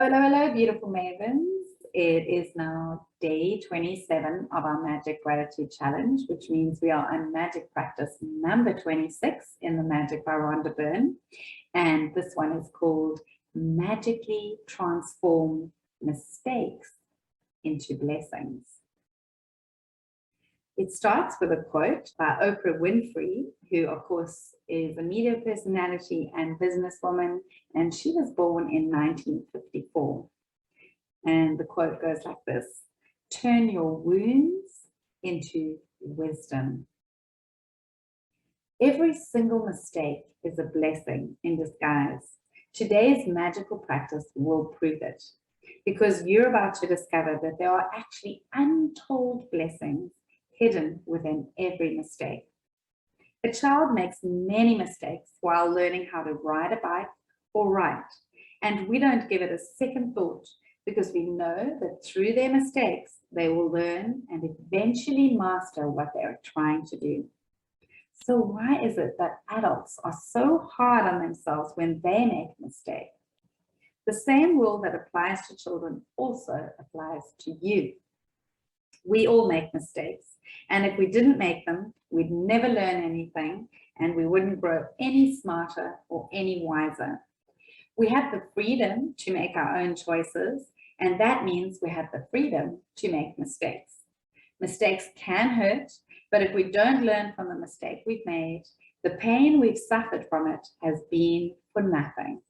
Hello, hello, beautiful mavens. It is now day 27 of our Magic Gratitude Challenge, which means we are on magic practice number 26 in the Magic by Rhonda Byrne. And this one is called Magically Transform Mistakes into Blessings. It starts with a quote by Oprah Winfrey, who of course is a media personality and businesswoman, and she was born in 1954. And the quote goes like this: "Turn your wounds into wisdom." Every single mistake is a blessing in disguise. Today's magical practice will prove it, because you're about to discover that there are actually untold blessings hidden within every mistake. A child makes many mistakes while learning how to ride a bike or write, and we don't give it a second thought because we know that through their mistakes, they will learn and eventually master what they are trying to do. So why is it that adults are so hard on themselves when they make a mistake? The same rule that applies to children also applies to you. We all make mistakes, and if we didn't make them, we'd never learn anything, and we wouldn't grow any smarter or any wiser. We have the freedom to make our own choices, and that means we have the freedom to make mistakes. Mistakes can hurt, but if we don't learn from the mistake we've made, the pain we've suffered from it has been for nothing.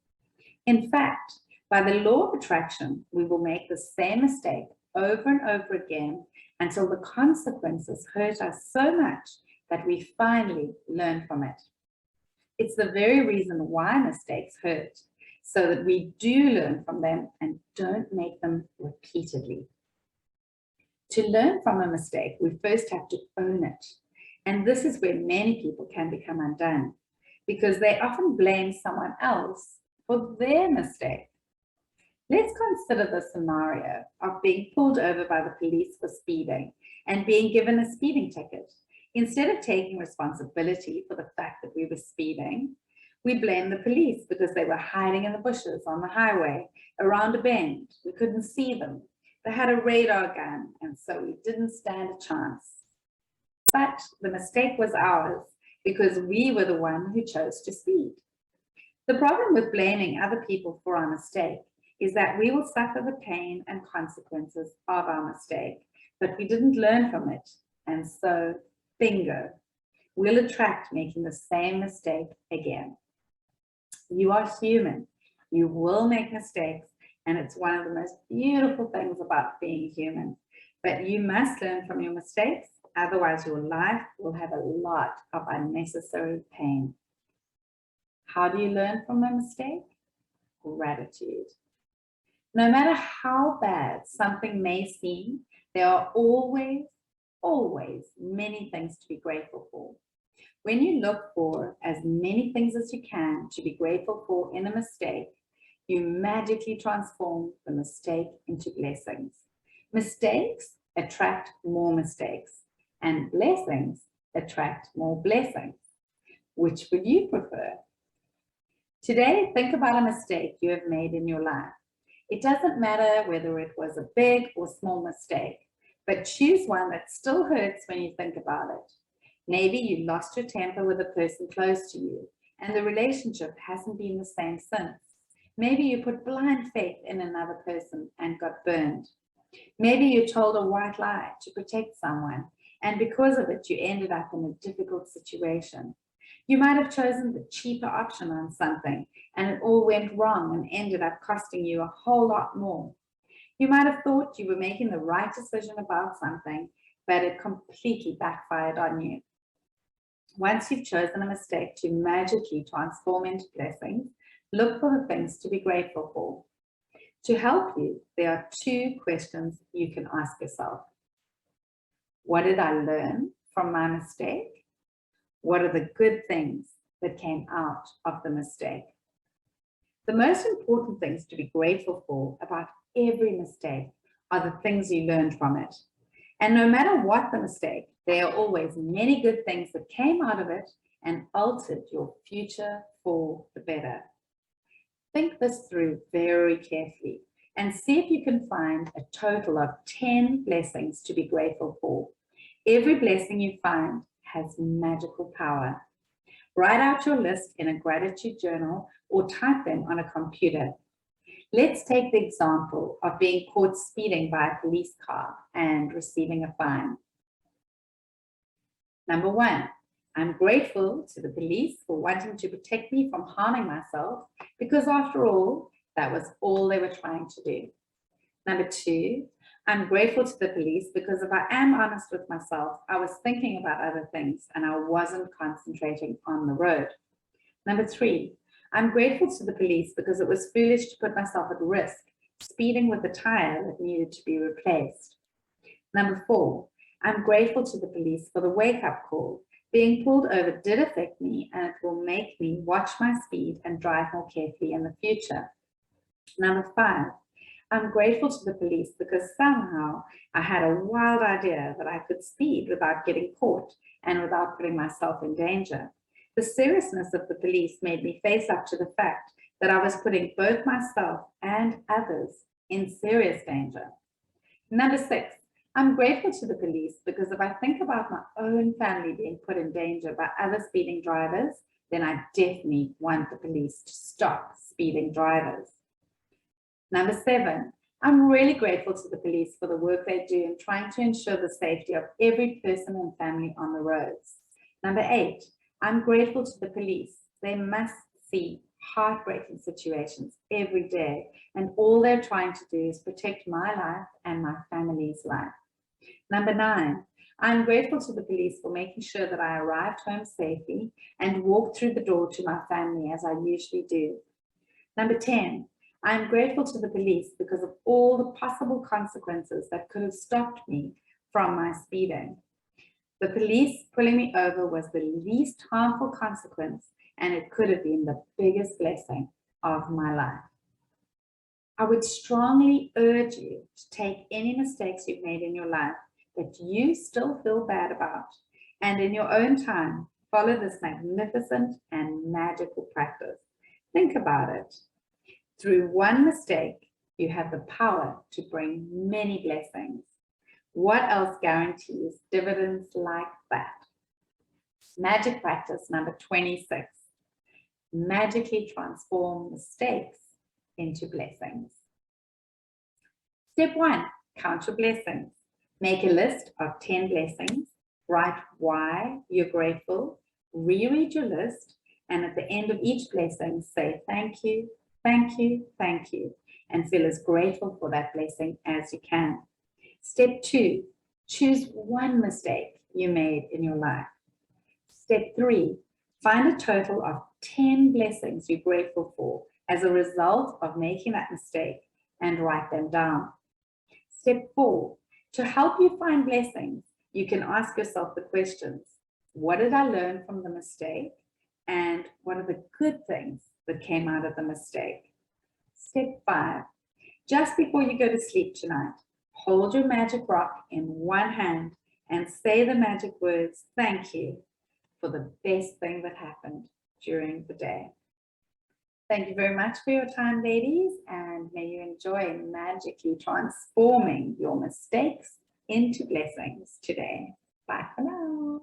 In fact, by the law of attraction, we will make the same mistake over and over again until the consequences hurt us so much that we finally learn from it. It's the very reason why mistakes hurt, so that we do learn from them and don't make them repeatedly. To learn from a mistake, we first have to own it. And this is where many people can become undone, because they often blame someone else for their mistake. Let's consider the scenario of being pulled over by the police for speeding and being given a speeding ticket. Instead of taking responsibility for the fact that we were speeding, we blame the police because they were hiding in the bushes on the highway around a bend. We couldn't see them. They had a radar gun, and so we didn't stand a chance. But the mistake was ours because we were the one who chose to speed. The problem with blaming other people for our mistake is that we will suffer the pain and consequences of our mistake, but we didn't learn from it. And so, bingo, we'll attract making the same mistake again. You are human. You will make mistakes, and it's one of the most beautiful things about being human. But you must learn from your mistakes, otherwise your life will have a lot of unnecessary pain. How do you learn from a mistake? Gratitude. No matter how bad something may seem, there are always many things to be grateful for. When you look for as many things as you can to be grateful for in a mistake, you magically transform the mistake into blessings. Mistakes attract more mistakes, and blessings attract more blessings. Which would you prefer? Today, think about a mistake you have made in your life. It doesn't matter whether it was a big or small mistake, but choose one that still hurts when you think about it. Maybe you lost your temper with a person close to you, and the relationship hasn't been the same since. Maybe you put blind faith in another person and got burned. Maybe you told a white lie to protect someone, and because of it, you ended up in a difficult situation. You might have chosen the cheaper option on something, and it all went wrong and ended up costing you a whole lot more. You might have thought you were making the right decision about something, but it completely backfired on you. Once you've chosen a mistake to magically transform into blessings, look for the things to be grateful for. To help you, there are 2 questions you can ask yourself. What did I learn from my mistake? What are the good things that came out of the mistake? The most important things to be grateful for about every mistake are the things you learned from it. And no matter what the mistake, there are always many good things that came out of it and altered your future for the better. Think this through very carefully, and see if you can find a total of 10 blessings to be grateful for. Every blessing you find has magical power. Write out your list in a gratitude journal or type them on a computer. Let's take the example of being caught speeding by a police car and receiving a fine. Number 1, I'm grateful to the police for wanting to protect me from harming myself, because after all, that was all they were trying to do. Number 2, I'm grateful to the police because if I am honest with myself, I was thinking about other things and I wasn't concentrating on the road. Number 3, I'm grateful to the police because it was foolish to put myself at risk, speeding with a tire that needed to be replaced. Number 4, I'm grateful to the police for the wake-up call. Being pulled over did affect me, and it will make me watch my speed and drive more carefully in the future. Number 5, I'm grateful to the police because somehow I had a wild idea that I could speed without getting caught and without putting myself in danger. The seriousness of the police made me face up to the fact that I was putting both myself and others in serious danger. Number 6, I'm grateful to the police because if I think about my own family being put in danger by other speeding drivers, then I definitely want the police to stop speeding drivers. Number 7, I'm really grateful to the police for the work they do in trying to ensure the safety of every person and family on the roads. Number 8, I'm grateful to the police. They must see heartbreaking situations every day, and all they're trying to do is protect my life and my family's life. Number 9, I'm grateful to the police for making sure that I arrived home safely and walked through the door to my family as I usually do. Number 10, I'm grateful to the police because of all the possible consequences that could have stopped me from my speeding. The police pulling me over was the least harmful consequence, and it could have been the biggest blessing of my life. I would strongly urge you to take any mistakes you've made in your life that you still feel bad about, and in your own time, follow this magnificent and magical practice. Think about it. Through one mistake, you have the power to bring many blessings. What else guarantees dividends like that? Magic practice number 26. Magically transform mistakes into blessings. Step 1, count your blessings. Make a list of 10 blessings. Write why you're grateful. Reread your list, and at the end of each blessing, say thank you, thank you, thank you, and feel as grateful for that blessing as you can. Step 2, choose one mistake you made in your life. Step 3, find a total of 10 blessings you're grateful for as a result of making that mistake and write them down. Step 4, to help you find blessings, you can ask yourself the questions: what did I learn from the mistake? And what are the good things that came out of the mistake? Step 5, just before you go to sleep tonight, hold your magic rock in one hand and say the magic words, thank you, for the best thing that happened during the day. Thank you very much for your time, ladies, and may you enjoy magically transforming your mistakes into blessings today. Bye for now.